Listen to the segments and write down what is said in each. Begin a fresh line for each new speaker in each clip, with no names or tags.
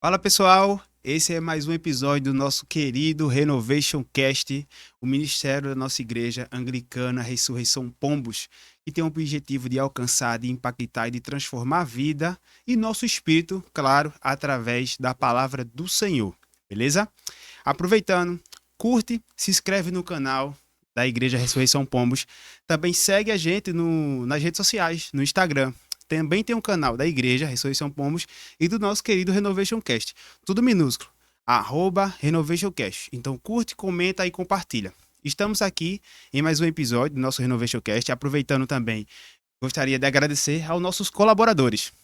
Fala pessoal, esse é mais um episódio do nosso querido Renovation Cast, o ministério da nossa igreja anglicana Ressurreição Pombos, que tem o objetivo de alcançar, de impactar e de transformar a vida e nosso espírito, claro, através da palavra do Senhor, beleza? Aproveitando, curte, se inscreve no canal da Igreja Ressurreição Pombos, também segue a gente nas redes sociais, no Instagram. Também tem um canal da Igreja Ressurreição Pombos e do nosso querido Renovation Cast. Tudo minúsculo. Renovation Cast. Então curte, comenta e compartilha. Estamos aqui em mais um episódio do nosso Renovation Cast. Aproveitando também, gostaria de agradecer aos nossos colaboradores.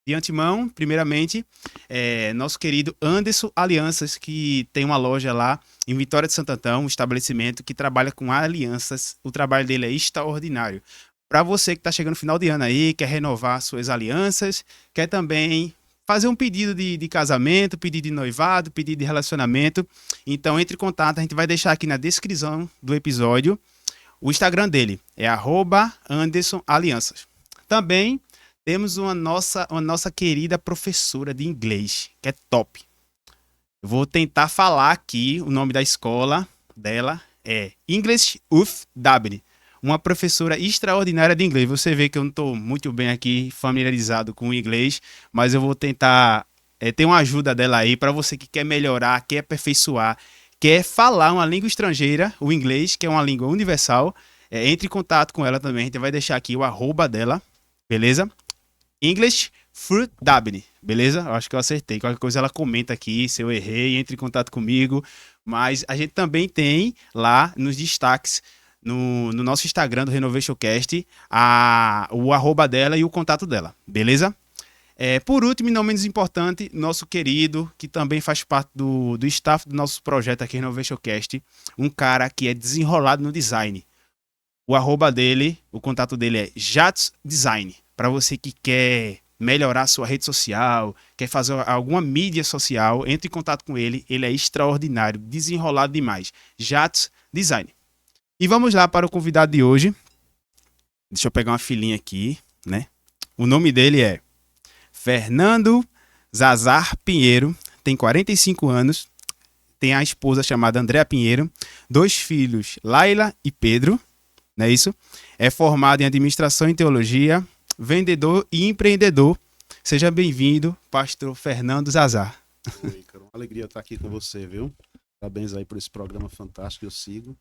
De antemão, primeiramente, nosso querido Anderson Alianças, que tem uma loja lá em Vitória de Santo Antão, um estabelecimento que trabalha com alianças. O trabalho dele é extraordinário. Para você que está chegando no final de ano aí, quer renovar suas alianças, quer também fazer um pedido de casamento, pedido de noivado, pedido de relacionamento, então entre em contato, a gente vai deixar aqui na descrição do episódio o Instagram dele, é @AndersonAlianças. Também temos uma nossa querida professora de inglês, que é top. Eu vou tentar falar aqui o nome da escola dela, é English with W. Uma professora extraordinária de inglês. Você vê que eu não estou muito bem aqui familiarizado com o inglês, mas eu vou tentar ter uma ajuda dela aí para você que quer melhorar, quer aperfeiçoar, quer falar uma língua estrangeira, o inglês, que é uma língua universal. Entre em contato com ela também. A gente vai deixar aqui o arroba dela, beleza? English Fruit Dabney, beleza? Eu acho que eu acertei. Qualquer coisa ela comenta aqui se eu errei, entre em contato comigo. Mas a gente também tem lá nos destaques, no nosso Instagram do Renovation Cast, o arroba dela e o contato dela, beleza? Por último, e não menos importante, nosso querido, que também faz parte do staff do nosso projeto aqui, Renovation Cast, um cara que é desenrolado no design. O arroba dele, o contato dele é Jats Design. Para você que quer melhorar sua rede social, quer fazer alguma mídia social, entre em contato com ele. Ele é extraordinário, desenrolado demais. Jats Design. E vamos lá para o convidado de hoje. Deixa eu pegar uma filinha aqui, né? O nome dele é Fernando Zazar Pinheiro, tem 45 anos, tem a esposa chamada Andréa Pinheiro, dois filhos, Laila e Pedro, não é isso? É formado em administração e teologia, vendedor e empreendedor. Seja bem-vindo, pastor Fernando Zazar.
Oi, cara, uma alegria estar aqui com você, viu? Parabéns aí por esse programa fantástico que eu sigo.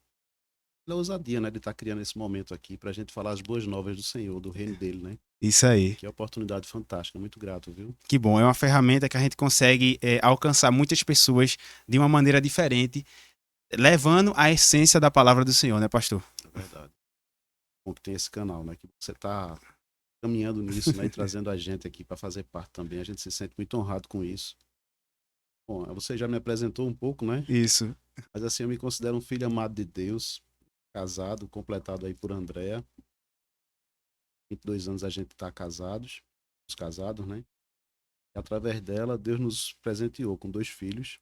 Pela ousadia, né, de estar criando esse momento aqui para a gente falar as boas novas do Senhor, do reino dele, né?
Isso aí.
Que é uma oportunidade fantástica, muito grato, viu?
Que bom, é uma ferramenta que a gente consegue alcançar muitas pessoas de uma maneira diferente, levando a essência da palavra do Senhor, né, pastor?
É verdade. Bom que tem esse canal, né? Que você está caminhando nisso, né? E trazendo a gente aqui para fazer parte também. A gente se sente muito honrado com isso. Bom, você já me apresentou um pouco, né?
Isso.
Mas assim, eu me considero um filho amado de Deus, casado, completado aí por Andréa. 22 anos a gente está casados, os casados, né? E através dela, Deus nos presenteou com dois filhos,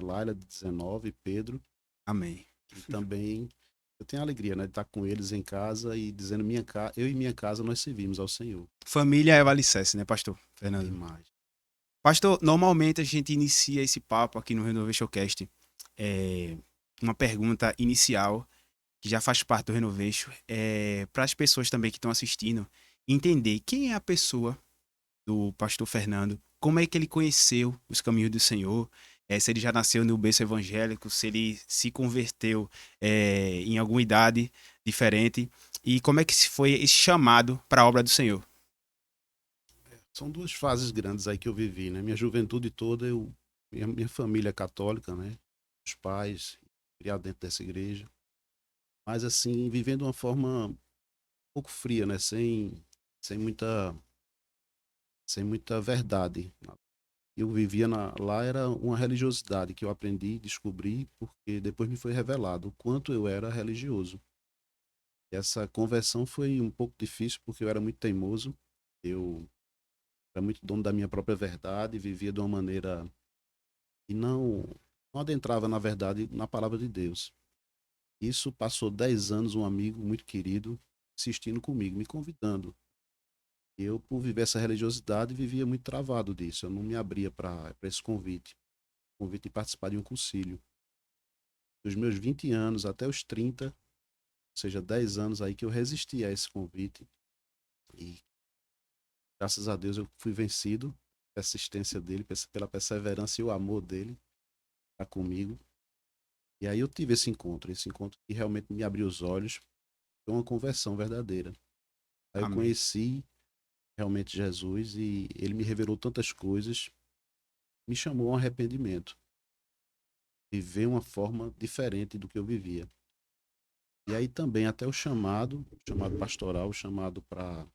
Laila, de 19, e Pedro.
Amém.
E também eu tenho a alegria, né, de estar com eles em casa e dizendo, eu e minha casa nós servimos ao Senhor.
Família é o alicerce, né, pastor Fernando?
Demais.
Pastor, normalmente a gente inicia esse papo aqui no Renovation Cast, é, uma pergunta inicial que já faz parte do Renovation, para as pessoas também que estão assistindo entender quem é a pessoa do pastor Fernando, como é que ele conheceu os caminhos do Senhor, se ele já nasceu no berço evangélico, se ele se converteu em alguma idade diferente, e como é que foi esse chamado para a obra do Senhor.
São duas fases grandes aí que eu vivi, né? Minha juventude toda, minha família é católica, né? Os pais, criado dentro dessa igreja. Mas assim, vivendo de uma forma um pouco fria, né? Sem muita, sem muita verdade. Eu vivia lá era uma religiosidade que eu aprendi, descobri, porque depois me foi revelado o quanto eu era religioso. E essa conversão foi um pouco difícil porque eu era muito teimoso, eu era muito dono da minha própria verdade, vivia de uma maneira que não adentrava na verdade, na palavra de Deus. Isso passou 10 anos, um amigo muito querido insistindo comigo, me convidando. E eu, por viver essa religiosidade, vivia muito travado disso. Eu não me abria para esse convite de participar de um concílio. Dos meus 20 anos até os 30, ou seja, 10 anos aí que eu resisti a esse convite. E graças a Deus eu fui vencido pela assistência dele, pela perseverança e o amor dele para comigo. E aí eu tive esse encontro que realmente me abriu os olhos, foi uma conversão verdadeira. Aí eu
Amém.
conheci realmente Jesus e ele me revelou tantas coisas, me chamou a um arrependimento, viver uma forma diferente do que eu vivia. E aí também até o chamado pastoral, o chamado para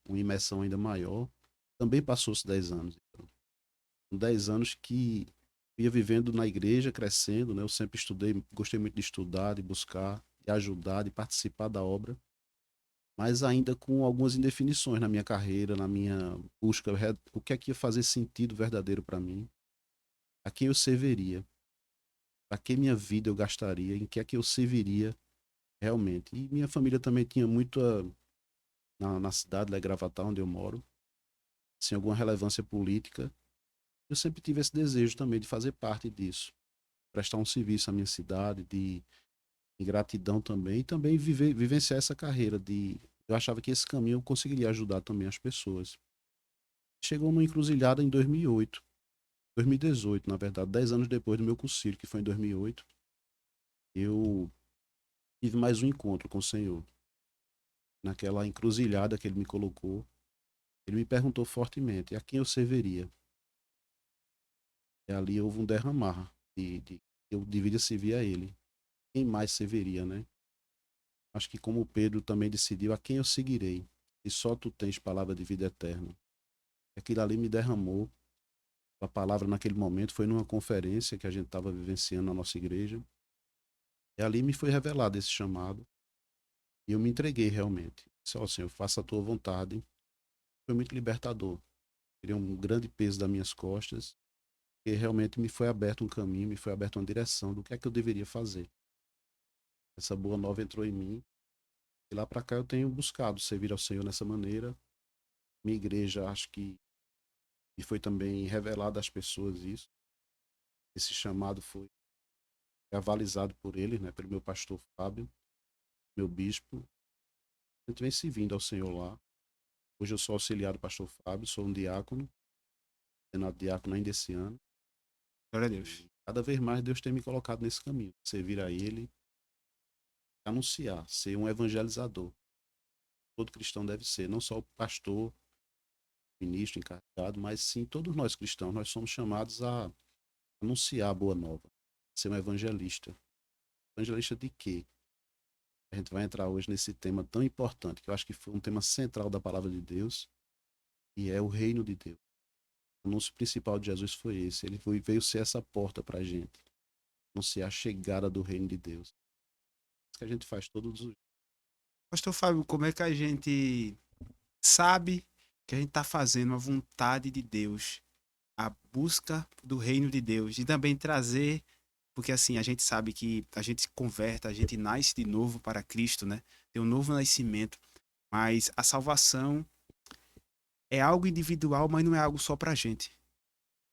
uma imersão ainda maior, também passou-se 10 anos. Então, 10 anos que ia vivendo na igreja, crescendo, né? Eu sempre estudei, gostei muito de estudar, de buscar, de ajudar, de participar da obra, mas ainda com algumas indefinições na minha carreira, na minha busca, o que é que ia fazer sentido verdadeiro para mim, a quem eu serviria, a que minha vida eu gastaria, em que é que eu serviria realmente. E minha família também tinha muito na cidade, lá em Gravatá, onde eu moro, sem alguma relevância política. Eu sempre tive esse desejo também de fazer parte disso, prestar um serviço à minha cidade, de gratidão também, e também vivenciar essa carreira de. Eu achava que esse caminho eu conseguiria ajudar também as pessoas. Chegou numa encruzilhada em 2008, 2018, na verdade, 10 anos depois do meu concílio, que foi em 2008, eu tive mais um encontro com o Senhor. Naquela encruzilhada que ele me colocou, ele me perguntou fortemente a quem eu serviria. E ali houve um derramar eu deveria servir a ele. Quem mais serviria, né? Acho que como Pedro também decidiu a quem eu seguirei. E só tu tens palavra de vida eterna. E aquilo ali me derramou. A palavra naquele momento foi numa conferência que a gente estava vivenciando na nossa igreja. E ali me foi revelado esse chamado. E eu me entreguei realmente. Disse, ó Senhor, faça a tua vontade. Foi muito libertador. Tirei um grande peso das minhas costas. E realmente me foi aberto um caminho, me foi aberta uma direção do que é que eu deveria fazer. Essa boa nova entrou em mim. E lá para cá eu tenho buscado servir ao Senhor nessa maneira. Minha igreja, acho que e foi também revelado às pessoas isso. Esse chamado foi avalizado por ele, né, pelo meu pastor Fábio, meu bispo. A gente vem servindo ao Senhor lá. Hoje eu sou auxiliar do pastor Fábio, sou um diácono, ordenado diácono ainda esse ano.
Glória a Deus.
E cada vez mais Deus tem me colocado nesse caminho, servir a Ele, anunciar, ser um evangelizador. Todo cristão deve ser, não só o pastor, ministro, encarregado, mas sim todos nós cristãos. Nós somos chamados a anunciar a boa nova, ser um evangelista. Evangelista de quê? A gente vai entrar hoje nesse tema tão importante, que eu acho que foi um tema central da palavra de Deus, e é o reino de Deus. O anúncio principal de Jesus foi esse. Ele veio ser essa porta para a gente, anunciar a chegada do reino de Deus. Isso que a gente faz todos os.
Pastor Fábio, como é que a gente sabe que a gente está fazendo a vontade de Deus, a busca do reino de Deus e também trazer, porque assim, a gente sabe que a gente se converte, a gente nasce de novo para Cristo, né? Tem um novo nascimento, mas a salvação é algo individual, mas não é algo só para a gente.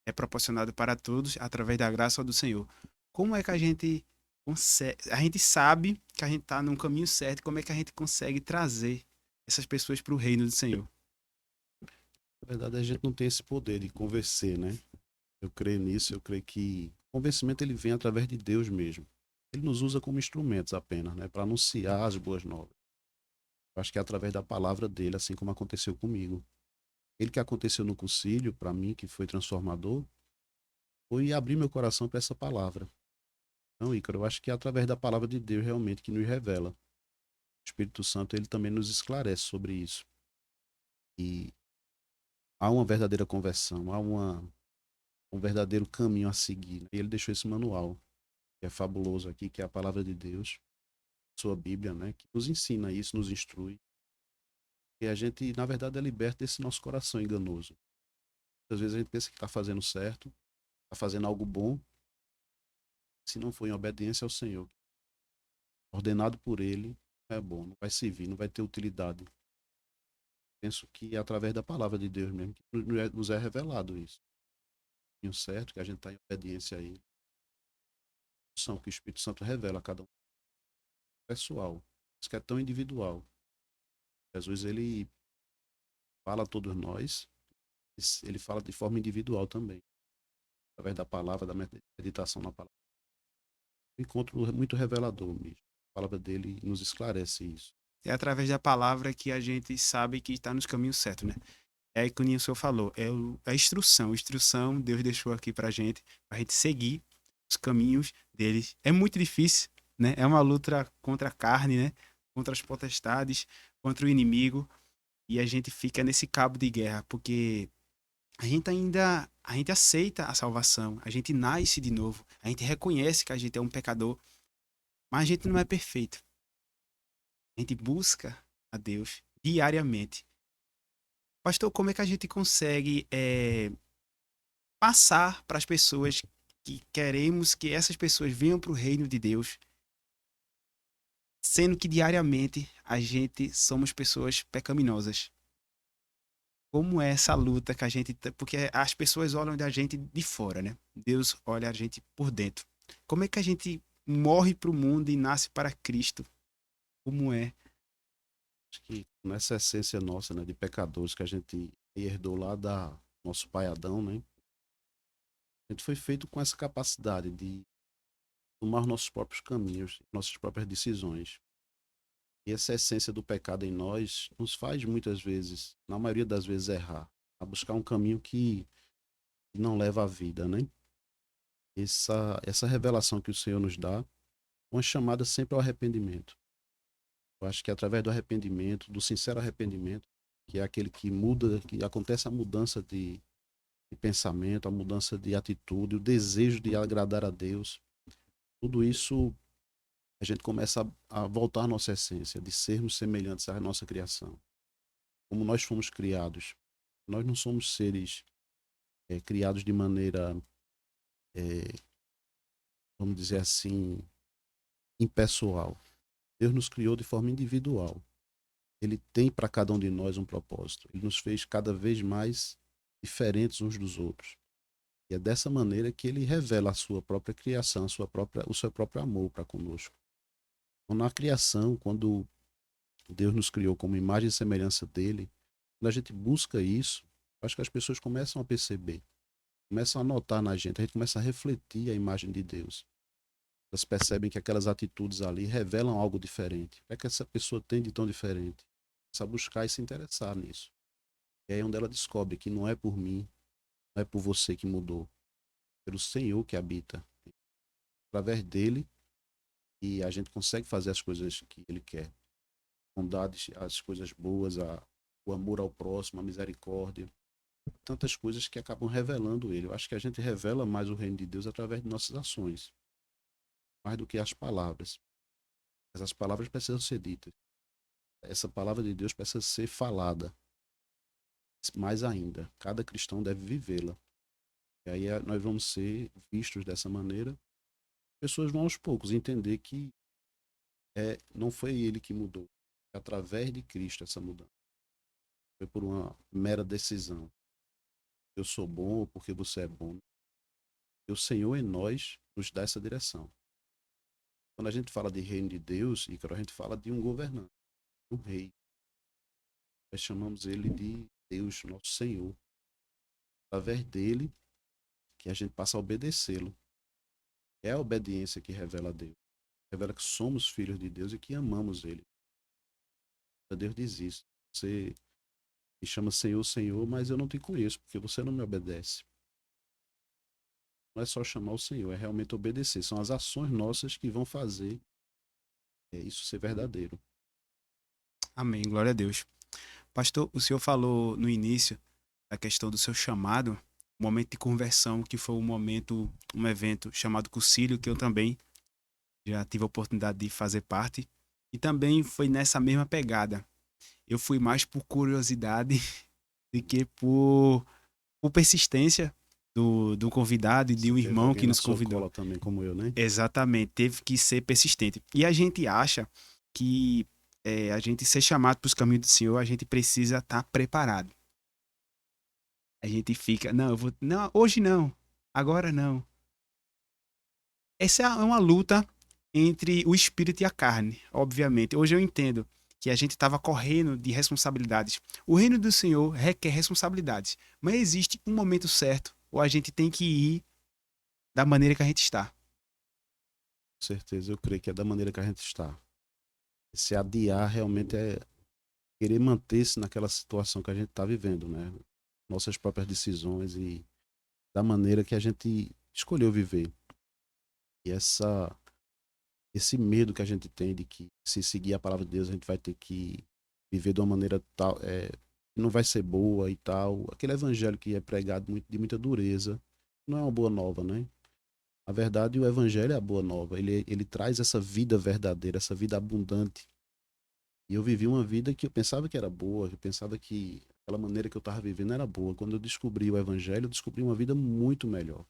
É proporcionado para todos através da graça do Senhor. Como é que a gente consegue, a gente sabe que a gente está num caminho certo, como é que a gente consegue trazer essas pessoas para o reino do Senhor?
Na verdade, a gente não tem esse poder de convencer, né? Eu creio nisso, eu creio que o convencimento ele vem através de Deus mesmo. Ele nos usa como instrumentos apenas, né? Para anunciar as boas novas. Eu acho que é através da palavra dele, assim como aconteceu comigo. Ele que aconteceu no concílio, para mim, que foi transformador, foi abrir meu coração para essa palavra. Então, Ícaro, eu acho que é através da palavra de Deus realmente que nos revela. O Espírito Santo, ele também nos esclarece sobre isso. E há uma verdadeira conversão, um verdadeiro caminho a seguir, né? E ele deixou esse manual, que é fabuloso aqui, que é a palavra de Deus, sua Bíblia, né? Que nos ensina isso, nos instrui. E a gente, na verdade, é liberto desse nosso coração enganoso. Às vezes a gente pensa que está fazendo certo, está fazendo algo bom, se não for em obediência ao Senhor, ordenado por Ele, é bom, não vai servir, não vai ter utilidade. Penso que é através da palavra de Deus mesmo que nos é revelado isso. O caminho certo, que a gente está em obediência a ele. São que o Espírito Santo revela a cada um pessoal. Isso que é tão individual. Jesus, ele fala a todos nós, ele fala de forma individual também. Através da palavra, da meditação na palavra. Um encontro muito revelador mesmo. A palavra dele nos esclarece isso.
É através da palavra que a gente sabe que está nos caminhos certos, né? É aí que o senhor falou, a instrução. A instrução Deus deixou aqui pra gente seguir os caminhos deles. É muito difícil, né? É uma luta contra a carne, né? Contra as potestades, contra o inimigo. E a gente fica nesse cabo de guerra, porque a gente aceita a salvação, a gente nasce de novo, a gente reconhece que a gente é um pecador, mas a gente não é perfeito. A gente busca a Deus diariamente. Pastor, como é que a gente consegue passar para as pessoas que queremos que essas pessoas venham para o reino de Deus, sendo que diariamente a gente somos pessoas pecaminosas? Como é essa luta que a gente... Porque as pessoas olham da gente de fora, né? Deus olha a gente por dentro. Como é que a gente morre para o mundo e nasce para Cristo? Como é?
Acho que nessa essência nossa, né, de pecadores que a gente herdou lá da nosso pai Adão, né? A gente foi feito com essa capacidade de tomar nossos próprios caminhos, nossas próprias decisões. E essa essência do pecado em nós nos faz muitas vezes, na maioria das vezes, errar, a buscar um caminho que não leva à vida, né? Essa revelação que o Senhor nos dá, uma chamada sempre ao arrependimento. Eu acho que através do arrependimento, do sincero arrependimento, que é aquele que muda, que acontece a mudança de pensamento, a mudança de atitude, o desejo de agradar a Deus, tudo isso a gente começa a voltar à nossa essência, de sermos semelhantes à nossa criação. Como nós fomos criados. Nós não somos seres criados de maneira, é, vamos dizer assim, impessoal. Deus nos criou de forma individual. Ele tem para cada um de nós um propósito. Ele nos fez cada vez mais diferentes uns dos outros. E é dessa maneira que ele revela a sua própria criação, o seu próprio amor para conosco. Então, na criação, quando Deus nos criou como imagem e semelhança dele, quando a gente busca isso, acho que as pessoas começam a perceber, começam a notar na gente, a gente começa a refletir a imagem de Deus. Elas percebem que aquelas atitudes ali revelam algo diferente. O que é que essa pessoa tem de tão diferente? Começa a buscar e se interessar nisso. E aí é onde ela descobre que não é por mim, não é por você que mudou, é pelo Senhor que habita. Através dele, e a gente consegue fazer as coisas que ele quer. Bondades, as coisas boas, o amor ao próximo, a misericórdia. Tantas coisas que acabam revelando ele. Eu acho que a gente revela mais o reino de Deus através de nossas ações, mais do que as palavras. Mas as palavras precisam ser ditas. Essa palavra de Deus precisa ser falada. Mais ainda, cada cristão deve vivê-la. E aí nós vamos ser vistos dessa maneira. Pessoas vão aos poucos entender que não foi ele que mudou. Foi através de Cristo essa mudança. Foi por uma mera decisão. Eu sou bom porque você é bom. E o Senhor em nós nos dá essa direção. Quando a gente fala de reino de Deus, Ícaro, a gente fala de um governante, um rei. Nós chamamos ele de Deus, nosso Senhor. Através dele que a gente passa a obedecê-lo. É a obediência que revela a Deus. Revela que somos filhos de Deus e que amamos ele. Deus diz isso. Você me chama Senhor, Senhor, mas eu não te conheço, porque você não me obedece. Não é só chamar o Senhor, é realmente obedecer. São as ações nossas que vão fazer isso ser verdadeiro.
Amém, glória a Deus. Pastor, o senhor falou no início da questão do seu chamado, um momento de conversão, que foi um evento chamado Concílio, que eu também já tive a oportunidade de fazer parte. E também foi nessa mesma pegada. Eu fui mais por curiosidade do que por persistência do convidado e de um
Teve
irmão
alguém
que
na
nos
sua
convidou.
cola também, como eu, né?
Exatamente, teve que ser persistente. E a gente acha que a gente ser chamado para os caminhos do Senhor, a gente precisa estar preparado. A gente fica, não, eu vou, não, hoje não, agora não. Essa é uma luta entre o espírito e a carne, obviamente. Hoje eu entendo que a gente estava correndo de responsabilidades. O reino do Senhor requer responsabilidades, mas existe um momento certo, ou a gente tem que ir da maneira que a gente está.
Com certeza, eu creio que é da maneira que a gente está. Se adiar realmente é querer manter-se naquela situação que a gente está vivendo, né? Nossas próprias decisões e da maneira que a gente escolheu viver. E esse medo que a gente tem de que se seguir a palavra de Deus a gente vai ter que viver de uma maneira tal, que não vai ser boa e tal. Aquele evangelho que é pregado de muita dureza não é uma boa nova, né? A verdade, o evangelho é a boa nova. Ele traz essa vida verdadeira, essa vida abundante. E eu vivi uma vida que eu pensava que era boa, eu pensava que aquela maneira que eu estava vivendo era boa. Quando eu descobri o evangelho, eu descobri uma vida muito melhor.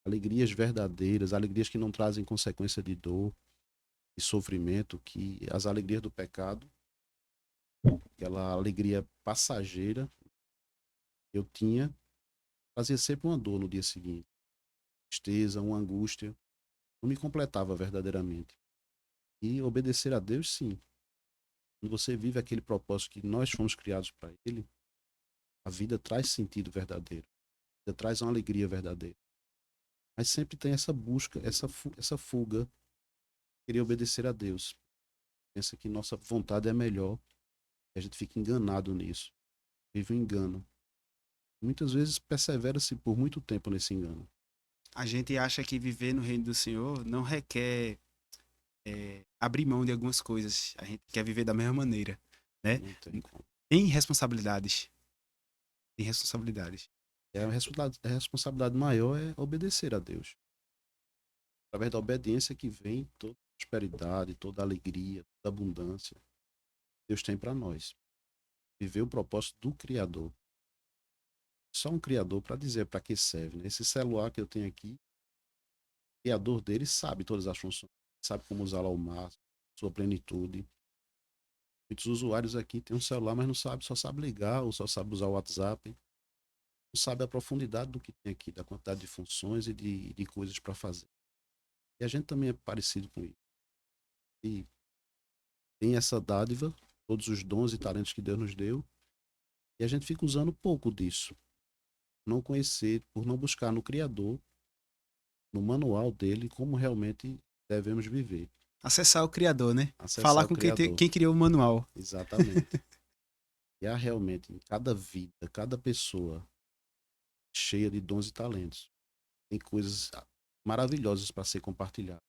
Alegrias verdadeiras, alegrias que não trazem consequência de dor e sofrimento, que as alegrias do pecado, aquela alegria passageira que eu tinha, trazia sempre uma dor no dia seguinte, tristeza, uma angústia, não me completava verdadeiramente. E obedecer a Deus, sim. Quando você vive aquele propósito que nós fomos criados para ele, a vida traz sentido verdadeiro, a vida traz uma alegria verdadeira. Mas sempre tem essa busca, essa fuga, querer obedecer a Deus. Pensa que nossa vontade é melhor, e a gente fica enganado nisso, vive um engano. Muitas vezes persevera-se por muito tempo nesse engano.
A gente acha que viver no reino do Senhor não requer abrir mão de algumas coisas. A gente quer viver da mesma maneira, né?
Não tem como.
Em responsabilidades. Em responsabilidades.
A responsabilidade maior é obedecer a Deus. Através da obediência que vem toda a prosperidade, toda a alegria, toda a abundância que Deus tem para nós. Viver o propósito do Criador. Só um Criador para dizer para que serve. Né? Esse celular que eu tenho aqui, o Criador dele sabe todas as funções, sabe como usá-lo ao máximo, sua plenitude. Muitos usuários aqui têm um celular, mas não sabe, só sabe ligar ou só sabe usar o WhatsApp. Não sabe a profundidade do que tem aqui, da quantidade de funções e de coisas para fazer. E a gente também é parecido com isso. E tem essa dádiva, todos os dons e talentos que Deus nos deu, e a gente fica usando pouco disso. Não conhecer, por não buscar no Criador, no manual dele, como realmente devemos viver.
Acessar o Criador, né? Falar
Acessar o
com
Criador.
quem criou o manual.
Exatamente. E há realmente em cada vida, cada pessoa cheia de dons e talentos. Tem coisas maravilhosas para ser compartilhadas.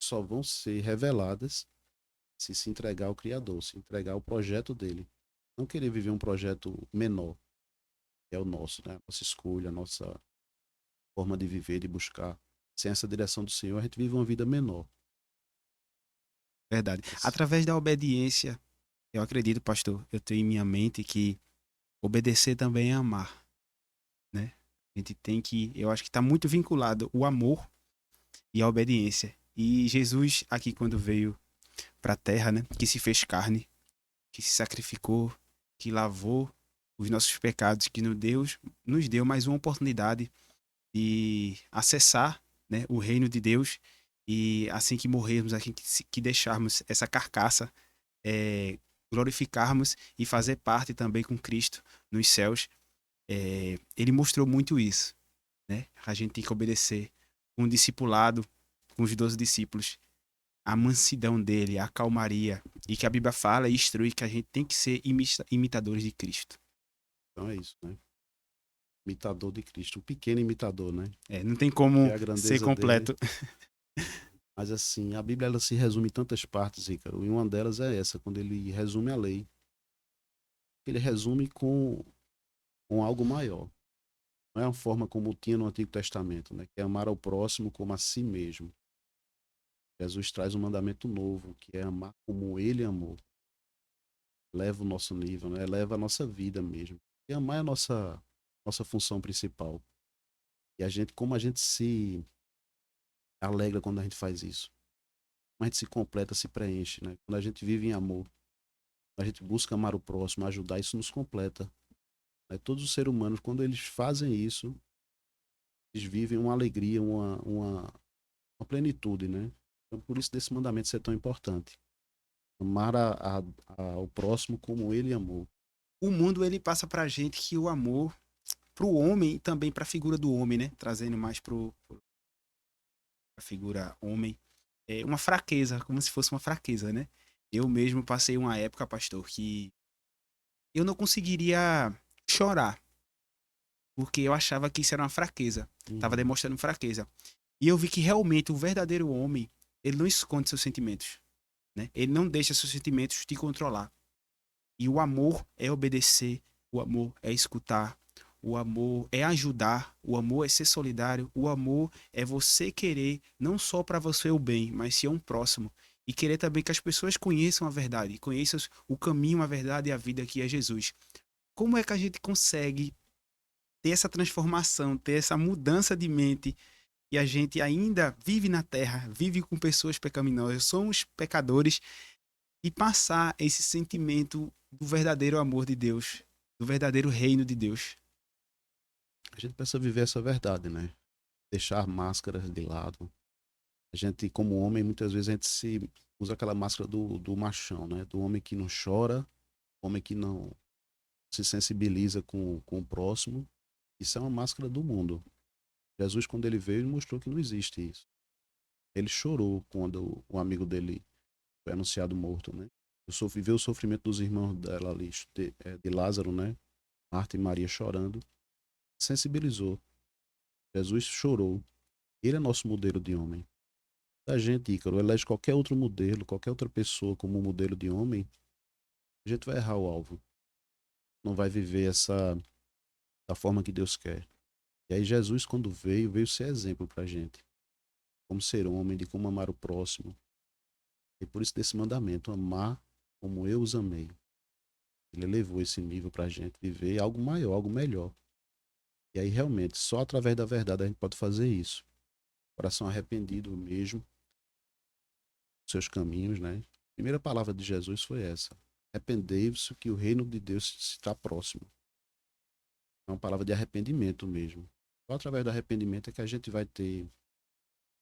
Só vão ser reveladas se entregar ao Criador, se entregar ao projeto dele. Não querer viver um projeto menor, que é o nosso, né? A nossa escolha, a nossa forma de viver, de buscar. Sem essa direção do Senhor, a gente vive uma vida menor.
Verdade.
Mas,
Através da obediência, eu acredito, pastor, eu tenho em minha mente que obedecer também é amar, né? A gente tem que, eu acho que está muito vinculado o amor e a obediência. E Jesus, aqui quando veio para a terra, né, que se fez carne, que se sacrificou, que lavou os nossos pecados, que nos deu mais uma oportunidade de acessar, né, o reino de Deus e assim que morrermos, assim que deixarmos essa carcaça, glorificarmos e fazer parte também com Cristo nos céus. Ele mostrou muito isso, né? A gente tem que obedecer com o discipulado, com os 12 discípulos, a mansidão dele, a calmaria, e que a Bíblia fala e instrui que a gente tem que ser imitadores de Cristo.
então é isso, né? Imitador de Cristo, um pequeno imitador, né?
Não tem
Porque
como
a
ser
grandeza dele.
completo.
Mas assim, a Bíblia ela se resume em tantas partes, Ícaro, e uma delas é essa, quando ele resume a lei. Ele resume com algo maior. Não é uma forma como tinha no Antigo Testamento, né? Que é amar ao próximo como a si mesmo. Jesus traz um mandamento novo, que é amar como ele amou. Leva o nosso nível, né? Leva a nossa vida mesmo. E amar é a nossa função principal. E a gente, como a gente se alegra quando a gente faz isso. a gente se completa, se preenche, né? Quando a gente vive em amor, a gente busca amar o próximo, ajudar, isso nos completa, né? Todos os seres humanos, quando eles fazem isso, eles vivem uma alegria, uma plenitude, né? Então, por isso desse mandamento ser tão importante. Amar ao próximo como ele amou.
O mundo ele passa pra gente que o amor pro homem e também pra figura do homem, né? Trazendo mais pra figura homem, é uma fraqueza, como se fosse uma fraqueza, né? Eu mesmo passei uma época, pastor, que eu não conseguiria chorar, porque eu achava que isso era uma fraqueza, tava
Uhum.
demonstrando fraqueza. E eu vi que realmente o verdadeiro homem, ele não esconde seus sentimentos, né? Ele não deixa seus sentimentos te controlar. E o amor é obedecer, o amor é escutar, o amor é ajudar, o amor é ser solidário, o amor é você querer não só para você o bem, mas se é um próximo. E querer também que as pessoas conheçam a verdade, conheçam o caminho, a verdade e a vida que é Jesus. Como é que a gente consegue ter essa transformação, ter essa mudança de mente e a gente ainda vive na terra, vive com pessoas pecaminosas, somos pecadores e passar esse sentimento do verdadeiro amor de Deus, do verdadeiro reino de Deus.
A gente precisa viver essa verdade, né? Deixar máscaras de lado. A gente, como homem, muitas vezes a gente se usa aquela máscara do machão, né? Do homem que não chora, homem que não se sensibiliza com o próximo. Isso é uma máscara do mundo. Jesus, quando ele veio, ele mostrou que não existe isso. Ele chorou quando o amigo dele foi anunciado morto, né? Viveu o sofrimento dos irmãos dela ali, de Lázaro, né? Marta e Maria chorando. Sensibilizou. Jesus chorou. Ele é nosso modelo de homem. A gente, Ícaro, elege qualquer outro modelo, qualquer outra pessoa como modelo de homem, a gente vai errar o alvo. Não vai viver essa da forma que Deus quer. E aí Jesus, quando veio ser exemplo pra gente. Como ser homem, de como amar o próximo. E por isso desse mandamento, amar como eu os amei. Ele levou esse nível pra gente viver algo maior, algo melhor. E aí realmente, só através da verdade a gente pode fazer isso. Coração arrependido mesmo, dos seus caminhos, né? A primeira palavra de Jesus foi essa: arrependei-vos que o reino de Deus está próximo. É uma palavra de arrependimento mesmo. Só através do arrependimento é que a gente vai ter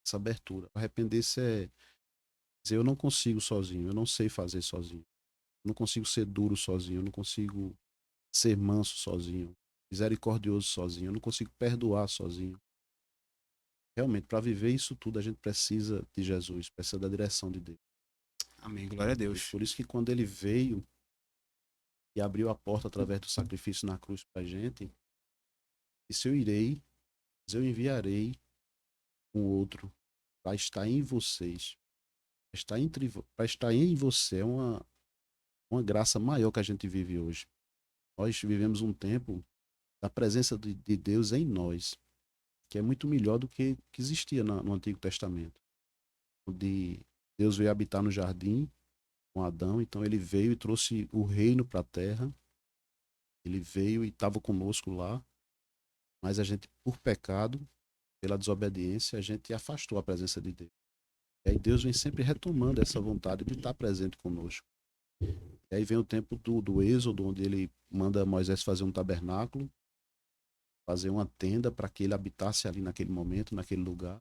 essa abertura. Arrepender-se é dizer: eu não consigo sozinho, eu não sei fazer sozinho, eu não consigo ser duro sozinho, eu não consigo ser manso sozinho, misericordioso sozinho, eu não consigo perdoar sozinho. Realmente, para viver isso tudo, a gente precisa de Jesus, precisa da direção de Deus.
Amém, glória a
E
Deus.
por isso que quando ele veio e abriu a porta através do sacrifício na cruz para a gente, disse: eu irei, mas eu enviarei um outro para estar em vocês. Para estar em você é uma graça maior que a gente vive hoje. Nós vivemos um tempo da presença de Deus em nós, que é muito melhor do que existia no Antigo Testamento. Onde Deus veio habitar no jardim com Adão, então ele veio e trouxe o reino para a terra. Ele veio e estava conosco lá, mas a gente, por pecado, pela desobediência, a gente afastou a presença de Deus. E aí Deus vem sempre retomando essa vontade de estar presente conosco. E aí vem o tempo do Êxodo, onde ele manda Moisés fazer um tabernáculo, fazer uma tenda para que ele habitasse ali naquele momento, naquele lugar.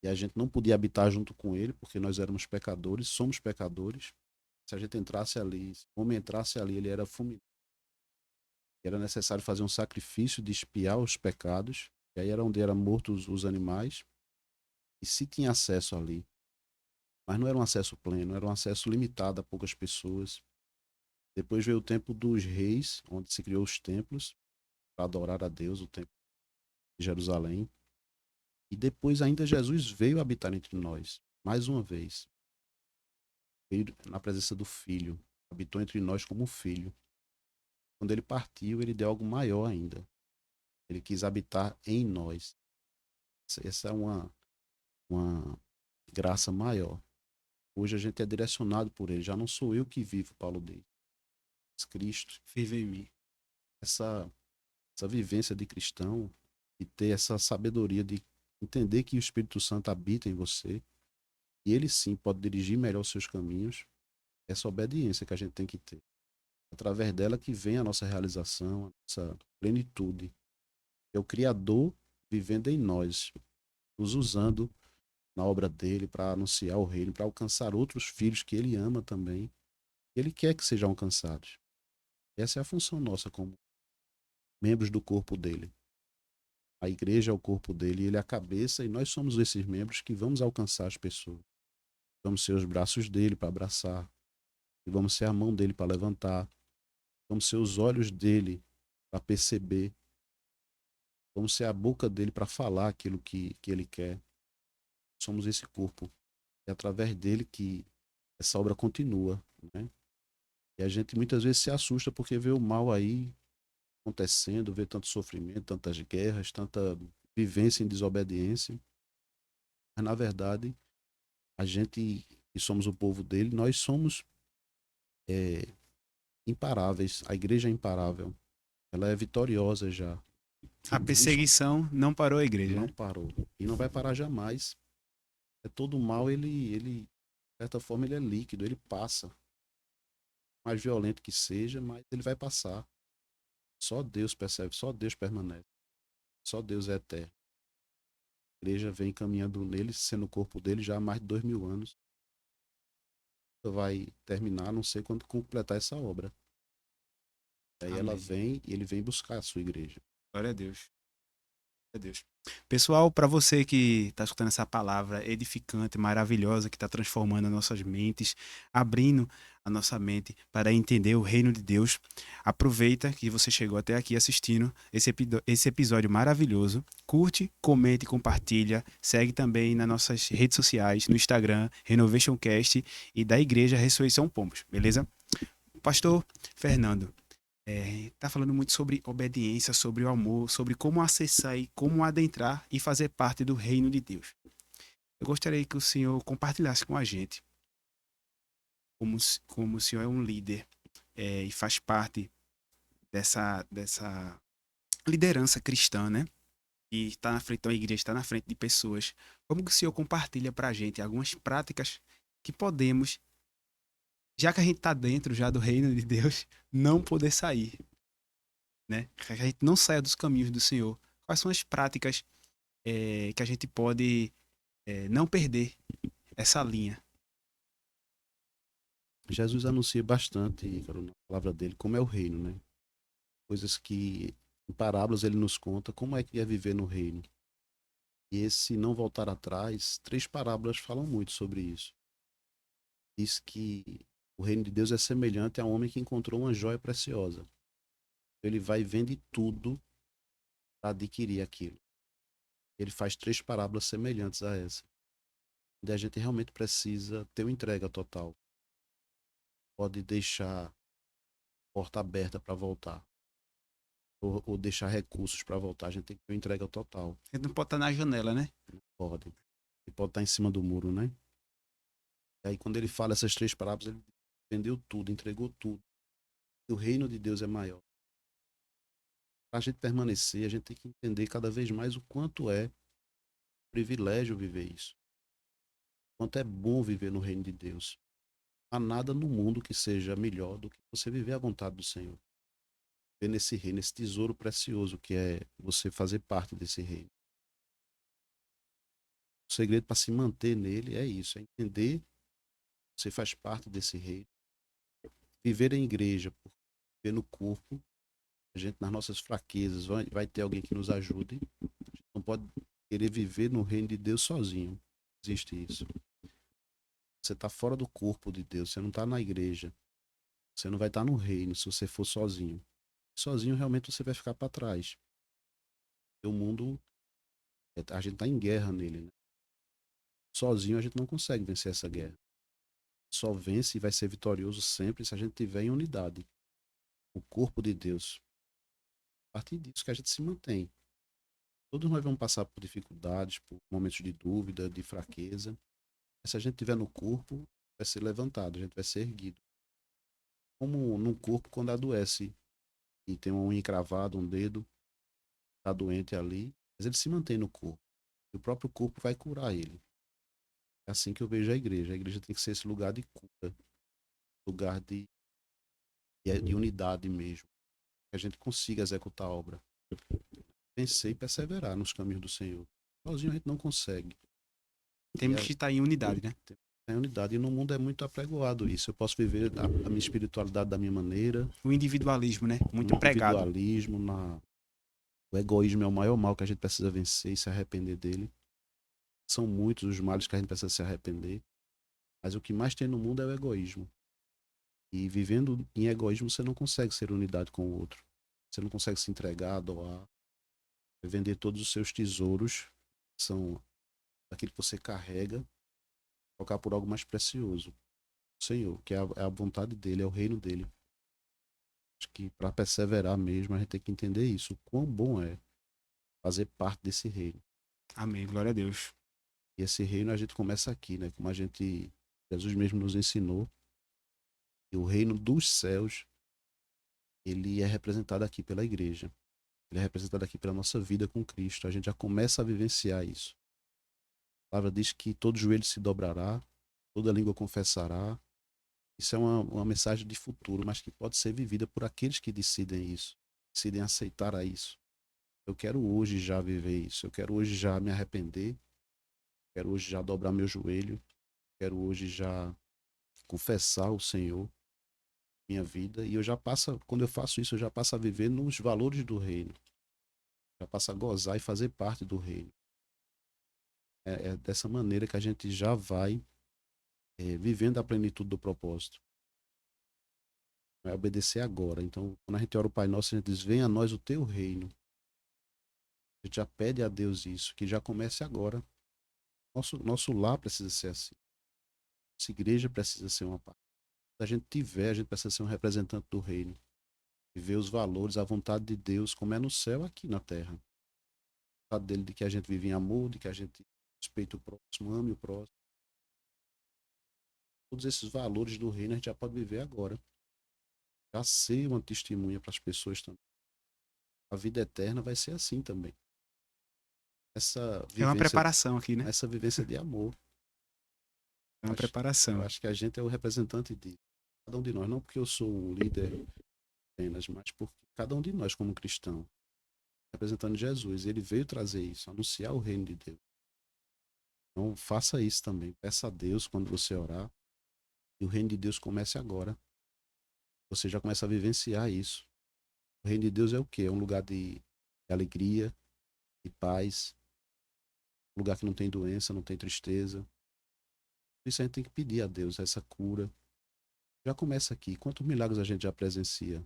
E a gente não podia habitar junto com ele, porque nós éramos pecadores, somos pecadores. Se a gente entrasse ali, se o homem entrasse ali, ele era fulminado. Era necessário fazer um sacrifício de expiar os pecados. E aí era onde eram mortos os animais. E se tinha acesso ali. Mas não era um acesso pleno, era um acesso limitado a poucas pessoas. Depois veio o tempo dos reis, onde se criou os templos para adorar a Deus, o templo de Jerusalém. E depois ainda Jesus veio habitar entre nós, mais uma vez. Veio na presença do Filho, habitou entre nós como filho. Quando ele partiu, ele deu algo maior ainda. Ele quis habitar em nós. Essa é uma graça maior. Hoje a gente é direcionado por ele. Já não sou eu que vivo, Paulo diz. Mas Cristo.
Vive em mim.
Essa vivência de cristão e ter essa sabedoria de entender que o Espírito Santo habita em você, e ele sim pode dirigir melhor os seus caminhos. Essa obediência que a gente tem que ter. Através dela que vem a nossa realização, a nossa plenitude. É o Criador vivendo em nós, nos usando na obra dele para anunciar o reino, para alcançar outros filhos que ele ama também. Ele quer que sejam alcançados. Essa é a função nossa como membros do corpo dele. A igreja é o corpo dele, ele é a cabeça e nós somos esses membros que vamos alcançar as pessoas. Vamos ser os braços dele para abraçar, e vamos ser a mão dele para levantar, vamos ser os olhos dele para perceber, vamos ser a boca dele para falar aquilo que ele quer. Somos esse corpo. É através dele que essa obra continua, né? E a gente muitas vezes se assusta porque vê o mal aí acontecendo, vê tanto sofrimento, tantas guerras, tanta vivência em desobediência. Mas, na verdade, a gente que somos o povo dele, nós somos é, imparáveis. A igreja é imparável. Ela é vitoriosa já.
A
Existe,
perseguição não parou a igreja,
não
né?
parou. E não vai parar jamais. É todo mal, de certa forma, ele é líquido, ele passa. Mais violento que seja, mas ele vai passar. Só Deus percebe, só Deus permanece. Só Deus é eterno. A igreja vem caminhando nele, sendo o corpo dele já há mais de 2000 anos. Vai terminar, não sei quando completar essa obra. Aí ela
Amém.
vem e ele vem buscar a sua igreja.
Glória a Deus. Glória a Deus. Pessoal, para você que está escutando essa palavra edificante, maravilhosa, que está transformando as nossas mentes, abrindo a nossa mente para entender o reino de Deus, aproveita que você chegou até aqui assistindo esse episódio maravilhoso. Curte, comente, compartilha. Segue também nas nossas redes sociais, no Instagram, RenovationCast e da Igreja Ressurreição Pombos, beleza? Pastor Fernando, tá falando muito sobre obediência, sobre o amor, sobre como acessar e como adentrar e fazer parte do reino de Deus. Eu gostaria que o senhor compartilhasse com a gente como o senhor é um líder e faz parte dessa liderança cristã, né? E está na frente da igreja, está na frente de pessoas. Como que o senhor compartilha para a gente algumas práticas que podemos, já que a gente está dentro já do reino de Deus, não poder sair, né? Que a gente não saia dos caminhos do Senhor. Quais são as práticas que a gente pode não perder essa linha?
Jesus anuncia bastante, Ícaro, na palavra dele, como é o reino, né? Coisas que em parábolas ele nos conta como é que é viver no reino. E esse não voltar atrás, 3 parábolas falam muito sobre isso. Diz que o reino de Deus é semelhante a um homem que encontrou uma joia preciosa. Ele vai e vende tudo para adquirir aquilo. Ele faz 3 parábolas semelhantes a essa, onde a gente realmente precisa ter uma entrega total. Pode deixar a porta aberta para voltar, ou deixar recursos para voltar. A gente tem que ter uma entrega total.
A gente não pode estar na janela, né?
Pode. E pode estar em cima do muro, né? E aí, quando ele fala essas 3 parábolas, ele vendeu tudo, entregou tudo. E o reino de Deus é maior. Para a gente permanecer, a gente tem que entender cada vez mais o quanto é privilégio viver isso. O quanto é bom viver no reino de Deus. Há nada no mundo que seja melhor do que você viver à vontade do Senhor. Viver nesse reino, esse tesouro precioso que é você fazer parte desse reino. O segredo para se manter nele é isso, é entender que você faz parte desse reino. Viver em igreja, viver no corpo, a gente nas nossas fraquezas vai ter alguém que nos ajude. A gente não pode querer viver no reino de Deus sozinho. Não existe isso. Você está fora do corpo de Deus, você não está na igreja. Você não vai estar no reino se você for sozinho. Sozinho realmente você vai ficar para trás. O mundo, a gente está em guerra nele, né? Sozinho a gente não consegue vencer essa guerra. Só vence e vai ser vitorioso sempre se a gente tiver em unidade. O corpo de Deus. A partir disso que a gente se mantém. Todos nós vamos passar por dificuldades, por momentos de dúvida, de fraqueza. Mas se a gente tiver no corpo, vai ser levantado, a gente vai ser erguido. Como num corpo quando adoece e tem uma unha encravada, um dedo, está doente ali, mas ele se mantém no corpo. E o próprio corpo vai curar ele. É assim que eu vejo a igreja. A igreja tem que ser esse lugar de cura, lugar de unidade mesmo. Que a gente consiga executar a obra. Vencer e perseverar nos caminhos do Senhor. Sozinho a gente não consegue. E
Temos que estar em unidade, né?
a unidade. E no mundo é muito apregoado isso. Eu posso viver a minha espiritualidade da minha maneira,
O individualismo, né?
no
Muito pregado.
individualismo, o egoísmo é o maior mal que a gente precisa vencer e se arrepender dele. São muitos os males que a gente precisa se arrepender. Mas o que mais tem no mundo é o egoísmo. E vivendo em egoísmo, você não consegue ser unidade com o outro. Você não consegue se entregar, doar, vender todos os seus tesouros, que são aquilo que você carrega, trocar por algo mais precioso. O Senhor, que é a vontade dele, é o reino dele. Acho que para perseverar mesmo, a gente tem que entender isso. O quão bom é fazer parte desse reino.
Amém. Glória a Deus.
E esse reino a gente começa aqui, né? Como Jesus mesmo nos ensinou. E o reino dos céus, ele é representado aqui pela igreja. Ele é representado aqui pela nossa vida com Cristo. A gente já começa a vivenciar isso. A palavra diz que todo joelho se dobrará, toda língua confessará. Isso é uma mensagem de futuro, mas que pode ser vivida por aqueles que decidem isso, decidem aceitar a isso. Eu quero hoje já viver isso. Eu quero hoje já me arrepender. Quero hoje já dobrar meu joelho. Quero hoje já confessar o Senhor, minha vida. E eu já passo, quando eu faço isso, eu já passo a viver nos valores do reino. Já passo a gozar e fazer parte do reino. É dessa maneira que a gente já vai vivendo a plenitude do propósito. Vai obedecer agora. Então, quando a gente ora o Pai Nosso, a gente diz: venha a nós o teu reino. A gente já pede a Deus isso, que já comece agora. Nosso lar precisa ser assim. Nossa igreja precisa ser uma parte. Se a gente tiver, a gente precisa ser um representante do reino. Viver os valores, a vontade de Deus, como é no céu, aqui na terra. A vontade dele de que a gente vive em amor, de que a gente respeite o próximo, ame o próximo. Todos esses valores do reino a gente já pode viver agora. Já ser uma testemunha para as pessoas também. A vida eterna vai ser assim também. Essa
É uma
vivência,
preparação aqui, né?
essa vivência de amor.
É uma
Eu
preparação.
acho que a gente é o representante de cada um de nós. Não porque eu sou um líder apenas, mas porque cada um de nós, como cristão, representando Jesus, ele veio trazer isso, anunciar o reino de Deus. Então, faça isso também. Peça a Deus quando você orar. E o reino de Deus comece agora. Você já começa a vivenciar isso. O reino de Deus é o quê? É um lugar de alegria, de paz, um lugar que não tem doença, não tem tristeza. Por isso a gente tem que pedir a Deus essa cura. Já começa aqui. Quantos milagres a gente já presencia,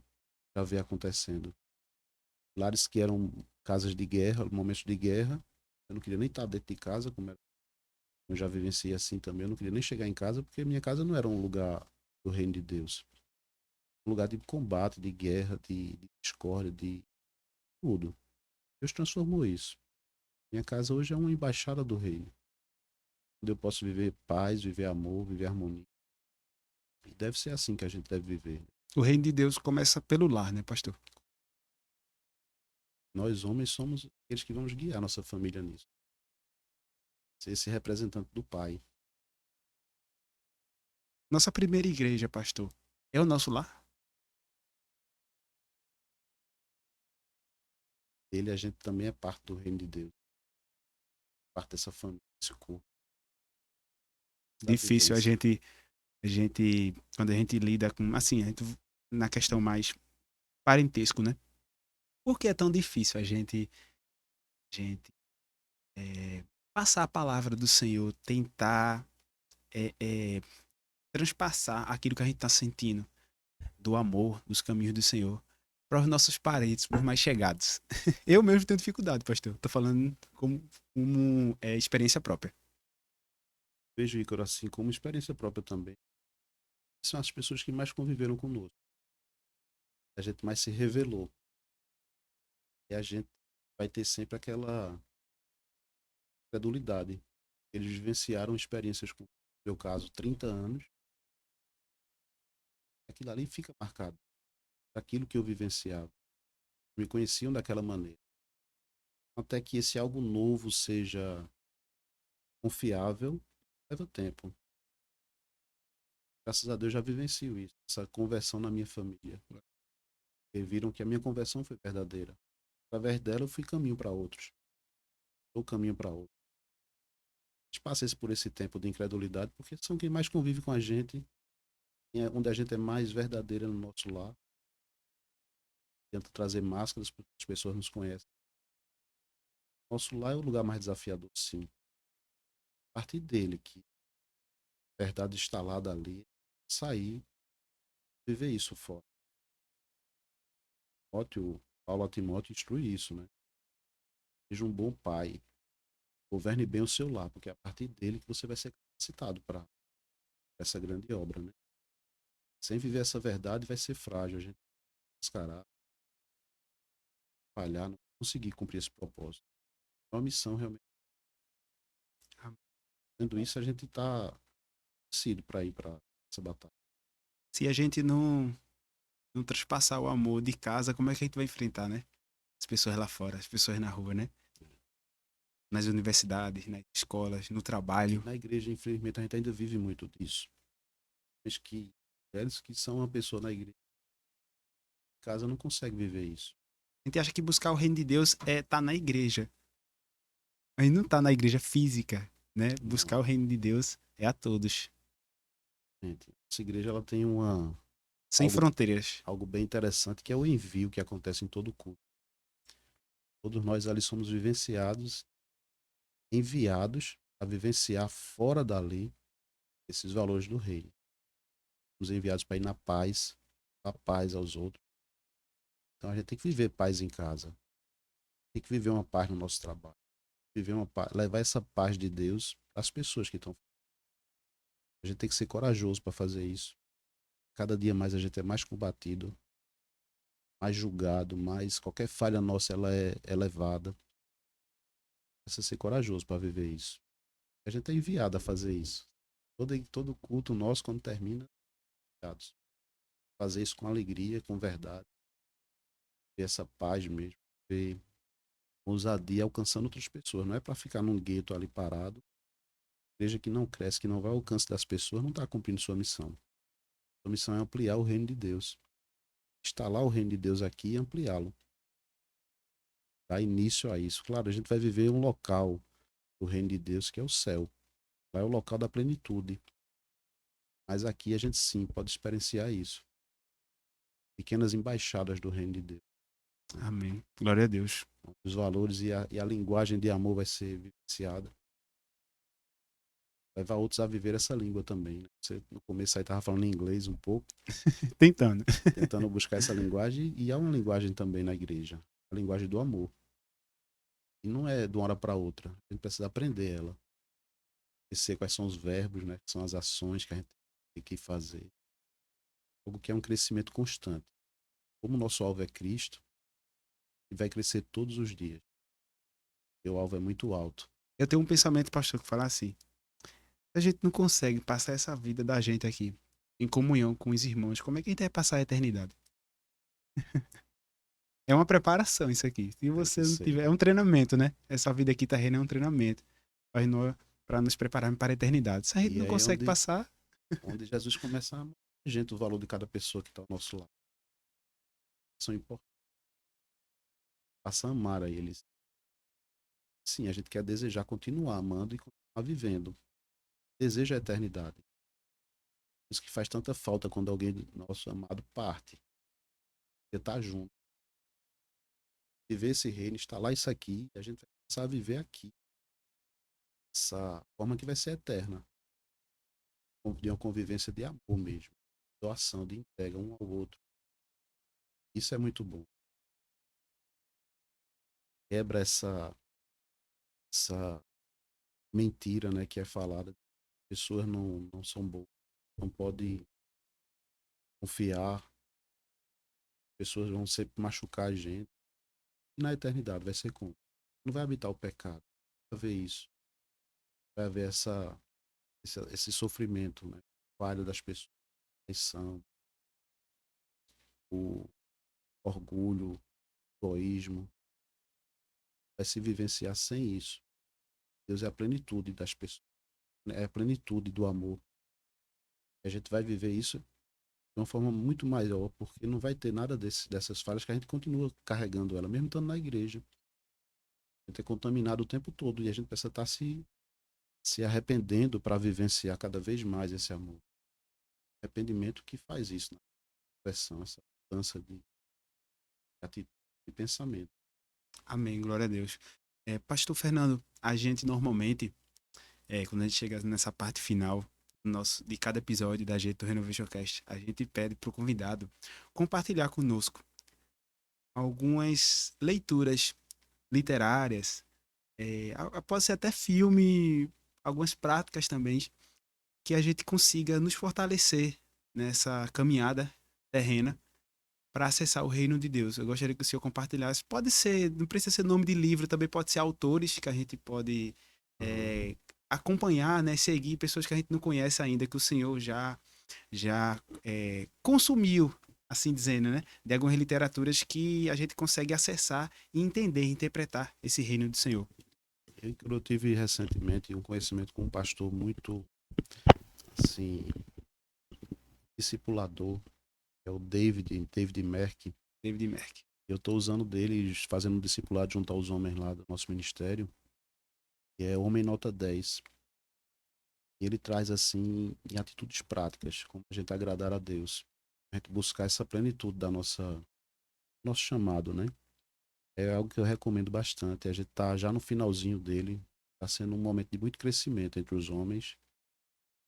já vê acontecendo? Lares que eram casas de guerra, momentos de guerra. Eu não queria nem estar dentro de casa, como eu já vivenciei assim também. Eu não queria nem chegar em casa, porque minha casa não era um lugar do reino de Deus. Um lugar de combate, de guerra, de discórdia, de tudo. Deus transformou isso. Minha casa hoje é uma embaixada do reino. Onde eu posso viver paz, viver amor, viver harmonia. E deve ser assim que a gente deve viver.
O reino de Deus começa pelo lar, né, pastor?
Nós, homens, somos aqueles que vamos guiar nossa família nisso. Ser esse representante do Pai.
Nossa primeira igreja, pastor, é o nosso lar?
Ele, a gente também é parte do reino de Deus. Parte dessa família, desse corpo, da
Difícil
vivência.
quando a gente lida com, assim, na questão mais parentesco, né? Por que é tão difícil a gente passar a palavra do Senhor, tentar é, é, transpassar aquilo que a gente está sentindo do amor, dos caminhos do Senhor, para os nossos parentes, para os mais chegados? Eu mesmo tenho dificuldade, pastor. Tô falando como experiência própria.
Vejo o Ícaro assim como experiência própria também. São as pessoas que mais conviveram conosco. A gente mais se revelou. E a gente vai ter sempre aquela credulidade. Eles vivenciaram experiências com, no meu caso, 30 anos. Aquilo ali fica marcado. Aquilo que eu vivenciava. Me conheciam daquela maneira. Até que esse algo novo seja confiável, leva tempo. Graças a Deus já vivencio isso, essa conversão na minha família. Porque viram que a minha conversão foi verdadeira. Através dela eu fui caminho para outros. Sou caminho para outros. A gente passa por esse tempo de incredulidade porque são quem mais convive com a gente, onde a gente é mais verdadeira no nosso lar. Tenta trazer máscaras porque as pessoas nos conhecem. Nosso lar é o lugar mais desafiador, sim. A partir dele, que a verdade instalada ali, sair, viver isso fora. Paulo a Timóteo instrui isso, né? Seja um bom pai, governe bem o seu lar, porque é a partir dele que você vai ser capacitado para essa grande obra, né? Sem viver essa verdade vai ser frágil, a gente vai descarar, falhar, não conseguir cumprir esse propósito. É uma missão realmente. Tendo isso, a gente está decidido para ir para essa batalha.
Se a gente não traspassar o amor de casa, como é que a gente vai enfrentar, né? As pessoas lá fora, as pessoas na rua, né? Nas universidades, nas escolas, no
E
trabalho.
na igreja, infelizmente, a gente ainda vive muito disso. Mas que eles que são uma pessoa na igreja, em casa não consegue viver isso.
A gente acha que buscar o reino de Deus é estar na igreja. A gente não tá na igreja física, né? Buscar
Não,
o reino de Deus é a todos.
gente. Essa igreja ela tem uma
Sem
algo,
fronteiras.
algo bem interessante que é o envio que acontece em todo culto. Todos nós ali somos vivenciados, enviados a vivenciar fora da lei esses valores do reino. Somos enviados para ir na paz, a paz aos outros. Então a gente tem que viver paz em casa. Tem que viver uma paz no nosso trabalho. Viver uma paz, levar essa paz de Deus às pessoas que estão. A gente tem que ser corajoso para fazer isso. Cada dia mais a gente é mais combatido, mais julgado, mais qualquer falha nossa ela é elevada. Precisa ser corajoso para viver isso. A gente é enviado a fazer isso. Todo culto nosso, quando termina, enviados. Fazer isso com alegria, com verdade. Ter essa paz mesmo. Ter ousadia alcançando outras pessoas. Não é para ficar num gueto ali parado. Igreja que não cresce, que não vai ao alcance das pessoas, não está cumprindo sua missão. Sua missão é ampliar o reino de Deus. Instalar o reino de Deus aqui e ampliá-lo. Dar início a isso. Claro, a gente vai viver um local do reino de Deus que é o céu. Lá é o local da plenitude. Mas aqui a gente sim pode experienciar isso. Pequenas embaixadas do reino de Deus.
Amém. Glória a Deus.
Os valores e a linguagem de amor vai ser vivenciada. Vai levar outros a viver essa língua também. Né? Você no começo aí estava falando inglês um pouco,
Tentando.
tentando buscar essa linguagem, e há uma linguagem também na igreja, a linguagem do amor. E não é de uma hora para outra. A gente precisa aprender ela. Conhecer quais são os verbos, né? Que são as ações que a gente tem que fazer. Algo que é um crescimento constante. Como o nosso alvo é Cristo, ele vai crescer todos os dias. E o alvo é muito alto.
Eu tenho um pensamento, pastor, que fala assim: a gente não consegue passar essa vida da gente aqui em comunhão com os irmãos, como é que a gente vai passar a eternidade? É uma preparação isso aqui. Se
Tem
você
que
não
ser.
tiver, é um treinamento, né? Essa vida aqui terrena é um treinamento para nos prepararmos para a eternidade. Se a gente
E
não
aí é
consegue passar,
onde Jesus começa a mostrar a gente o valor de cada pessoa que está ao nosso lado. São importantes. Passa a amar a eles. Sim, a gente quer desejar continuar amando e continuar vivendo. Deseja a eternidade. Por isso que faz tanta falta quando alguém do nosso amado parte. Porque está junto. Viver esse reino, instalar isso aqui, e a gente vai começar a viver aqui. Essa forma que vai ser eterna. De uma convivência de amor mesmo. Doação, de entrega um ao outro. Isso é muito bom. Quebra essa mentira, né, que é falada. Pessoas não são boas. Não pode confiar. Pessoas vão sempre machucar a gente. E na eternidade vai ser como? Não vai habitar o pecado. Vai haver isso. Vai haver esse sofrimento, né? Falha das pessoas, traição, o orgulho, o egoísmo. Vai se vivenciar sem isso. Deus é a plenitude das pessoas. é a plenitude do amor. A gente vai viver isso de uma forma muito maior, porque não vai ter nada dessas falhas que a gente continua carregando ela, mesmo estando na igreja. A gente é contaminado o tempo todo e a gente precisa estar se arrependendo para vivenciar cada vez mais esse amor. Arrependimento que faz isso, né? Versão, essa mudança de atitude e pensamento.
Amém, glória a Deus. Pastor Fernando, a gente normalmente, quando a gente chega nessa parte final de cada episódio da gente do Renovation Cast, a gente pede para o convidado compartilhar conosco algumas leituras literárias, pode ser até filme, algumas práticas também, que a gente consiga nos fortalecer nessa caminhada terrena para acessar o reino de Deus. Eu gostaria que o senhor compartilhasse. Pode ser, não precisa ser nome de livro, também pode ser autores que a gente pode
Uhum.
acompanhar, né, seguir pessoas que a gente não conhece ainda, que o senhor já consumiu, assim dizendo, né, de algumas literaturas que a gente consegue acessar e entender, interpretar esse reino do Senhor.
Eu tive recentemente um conhecimento com um pastor muito, assim, discipulador, é o David Merck.
David Merck.
Eu estou usando dele, fazendo um discipulado junto aos homens lá do nosso ministério, que é Homem Nota 10. E ele traz, assim, em atitudes práticas, como a gente agradar a Deus. A gente buscar essa plenitude da nosso chamado, né? É algo que eu recomendo bastante. A gente tá já no finalzinho dele. Está sendo um momento de muito crescimento entre os homens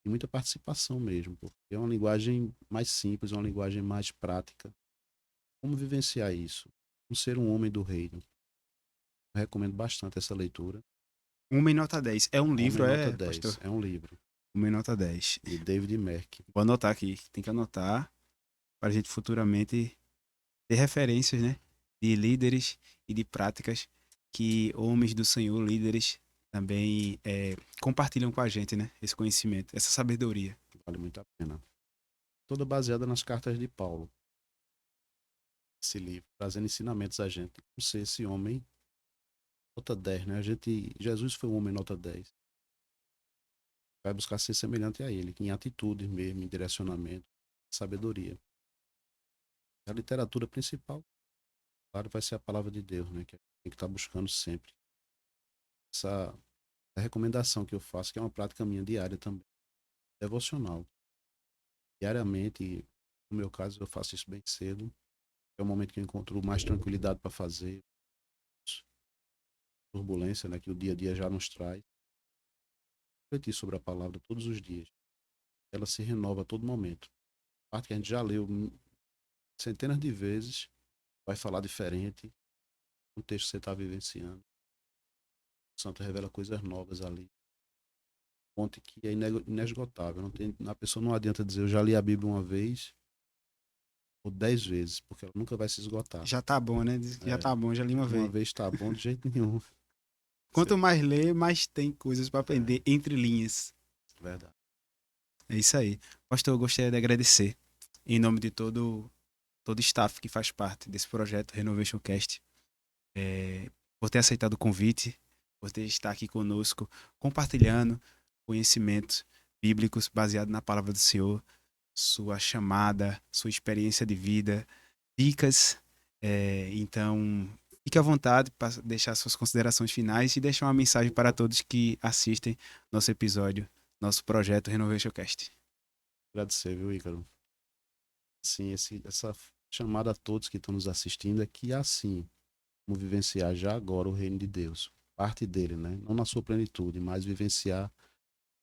e muita participação mesmo, porque é uma linguagem mais simples, uma linguagem mais prática. Como vivenciar isso? Como ser um homem do reino? Eu recomendo bastante essa leitura.
Homem Nota 10. É um
Homem
livro,
Nota
pastor?
10 é um livro
Homem Nota 10.
de David Merck.
Vou anotar aqui. Tem que anotar para a gente futuramente ter referências, né? De líderes e de práticas que homens do Senhor, líderes, também compartilham com a gente, né? Esse conhecimento, essa sabedoria.
Vale muito a pena. Toda baseada nas cartas de Paulo. Esse livro, trazendo ensinamentos a gente. Como ser esse homem nota 10, né? Jesus foi um homem nota 10. Vai buscar ser semelhante a ele, em atitude mesmo, em direcionamento, sabedoria. A literatura principal, claro, vai ser a palavra de Deus, né? Que a gente tem que estar buscando sempre. Essa a recomendação que eu faço, que é uma prática minha diária também, devocional. Diariamente, no meu caso, eu faço isso bem cedo. É o momento que eu encontro mais tranquilidade para fazer, turbulência, né? Que o dia a dia já nos traz. Refletir sobre a palavra todos os dias. Ela se renova a todo momento. A parte que a gente já leu centenas de vezes, vai falar diferente. O texto que você está vivenciando. O Santo revela coisas novas ali. Ponte que é inesgotável. Não tem, a pessoa não adianta dizer, eu já li a Bíblia uma vez ou 10 vezes, porque ela nunca vai se esgotar.
Já tá bom, né? Já
É,
tá bom, já li uma
uma
vez.
vez está bom de jeito nenhum.
Quanto mais lê, mais tem coisas para
É,
aprender entre linhas.
verdade.
É isso aí. Pastor, eu gostaria de agradecer em nome de todo o staff que faz parte desse projeto Renovation Cast, por ter aceitado o convite, por ter estar aqui conosco, compartilhando conhecimentos bíblicos baseados na palavra do Senhor, sua chamada, sua experiência de vida, dicas. Então, fique à vontade para deixar suas considerações finais e deixar uma mensagem para todos que assistem nosso episódio, nosso projeto Renovation Cast.
Agradecer, viu, Ícaro? Sim, essa chamada a todos que estão nos assistindo é que assim, vamos vivenciar já agora o reino de Deus. Parte dele, né? Não na sua plenitude, mas vivenciar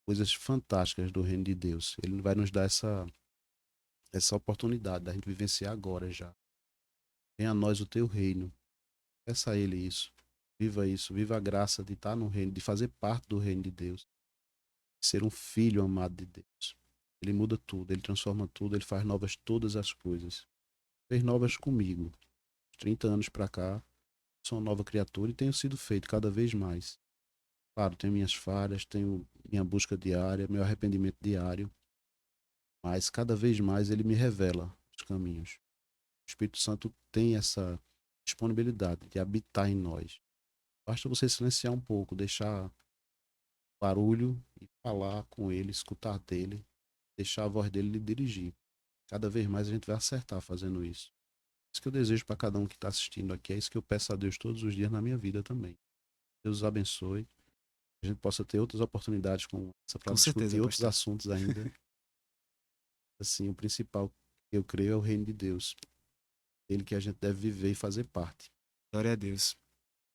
coisas fantásticas do reino de Deus. Ele vai nos dar essa oportunidade da gente vivenciar agora já. Venha a nós o teu reino. Peça a ele isso, viva a graça de estar no reino, de fazer parte do reino de Deus, de ser um filho amado de Deus. Ele muda tudo, ele transforma tudo, ele faz novas todas as coisas. Fez novas comigo. 30 anos para cá, sou uma nova criatura e tenho sido feito cada vez mais. Claro, tenho minhas falhas, tenho minha busca diária, meu arrependimento diário, mas cada vez mais ele me revela os caminhos. O Espírito Santo tem essa disponibilidade de habitar em nós. Basta você silenciar um pouco, deixar barulho e falar com ele, escutar dele, deixar a voz dele lhe dirigir. Cada vez mais a gente vai acertar fazendo isso. Isso que eu desejo para cada um que está assistindo aqui, é isso que eu peço a Deus todos os dias na minha vida também. Deus os abençoe, que a gente possa ter outras oportunidades como essa para
Com
discutir
certeza,
outros
pastor.
assuntos ainda. Assim, o principal que eu creio é o reino de Deus, ele que a gente deve viver e fazer parte.
Glória a Deus.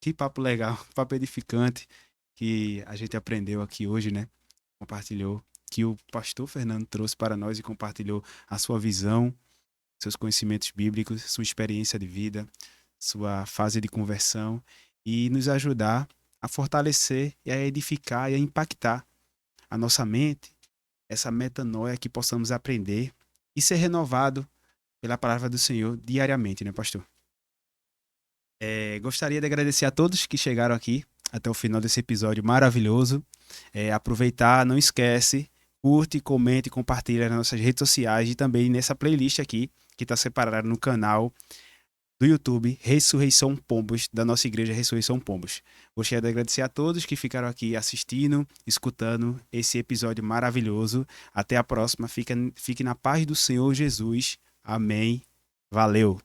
Que papo legal, papo edificante que a gente aprendeu aqui hoje, né? Compartilhou, que o pastor Fernando trouxe para nós e compartilhou a sua visão, seus conhecimentos bíblicos, sua experiência de vida, sua fase de conversão e nos ajudar a fortalecer e a edificar e a impactar a nossa mente, essa metanoia que possamos aprender e ser renovado pela palavra do Senhor diariamente, né, pastor? Gostaria de agradecer a todos que chegaram aqui até o final desse episódio maravilhoso. Aproveitar, não esquece, curte, comente, compartilha nas nossas redes sociais e também nessa playlist aqui que está separada no canal do YouTube Ressurreição Pombos, da nossa igreja Ressurreição Pombos. Gostaria de agradecer a todos que ficaram aqui assistindo, escutando esse episódio maravilhoso. Até a próxima. Fique na paz do Senhor Jesus. Amém. Valeu.